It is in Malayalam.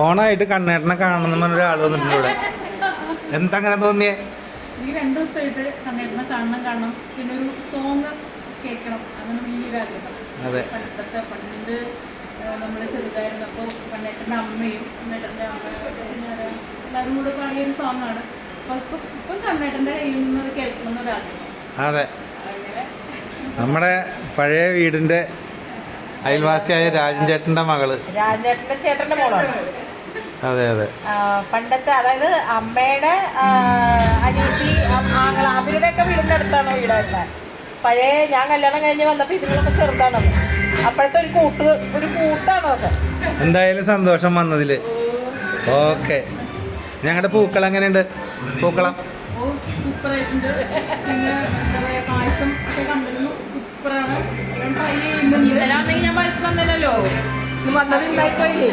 ഓണായിട്ട് കണ്ണേട്ടനെ കാണണം എന്ന് പറഞ്ഞൊരാൾ വന്നിട്ടുണ്ട് ഇവിടെ. എന്താ അങ്ങനെ തോന്നിയേ? ഈ 2 ദിവസമായിട്ട് കണ്ണേട്ടനെ കാണണം. പിന്നെ ഒരു സോങ് കേൾക്കണം, അങ്ങനെ വലിയൊരു ആഗ്രഹം. അതെ, പണ്ട് നമ്മൾ ചെറുതായിരുന്നപ്പോൾ കണ്ണേട്ടൻ്റെ അമ്മയും കണ്ണേട്ടൻ്റെ അമ്മയും എല്ലാവരും കൂടെ പാടിയൊരു സോങ്ങാണ്. അപ്പോൾ ഇപ്പം കണ്ണേട്ടൻ്റെ കയ്യിൽ നിന്ന് കേൾക്കണം എന്നൊരാഗ്രഹം. അതെ. നമ്മുടെ പഴയ വീടിന്റെ അയൽവാസിയായ രാജൻ ചേട്ടന്റെ മകള്, രാജേട്ടന്റെ ചേട്ടന്റെ മോളാണ്. അതെ അതെ. പണ്ടത്തെ, അതായത് അമ്മയുടെ അനിയത്തി ആങ്ങള അവരുടെയൊക്കെ വീടിന്റെ അടുത്താണ് വീടായിരുന്നത്. പഴയ ഞാൻ കല്യാണം കഴിഞ്ഞ് വന്നപ്പോ ഇതിനൊക്കെ ചെറുതാണത്. അപ്പോഴത്തെ ഒരു കൂട്ടാണ് അതൊക്കെ. എന്തായാലും സന്തോഷം വന്നതില്. ഓക്കെ. ഞങ്ങളുടെ പൂക്കളം എങ്ങനെയുണ്ട്? പൂക്കളം സൂപ്പറായിട്ടുണ്ട്. പിന്നെ എന്താ പറയാ, പായസം ഒക്കെ കണ്ടിരുന്നു, സൂപ്പറാണ്. ട്രൈ ചെയ്യുന്നുണ്ട്. ഇന്നലെ വന്നെങ്കിൽ ഞാൻ പായസം തന്നല്ലോ, വന്നത് ഉണ്ടായിക്കോയില്ലേ.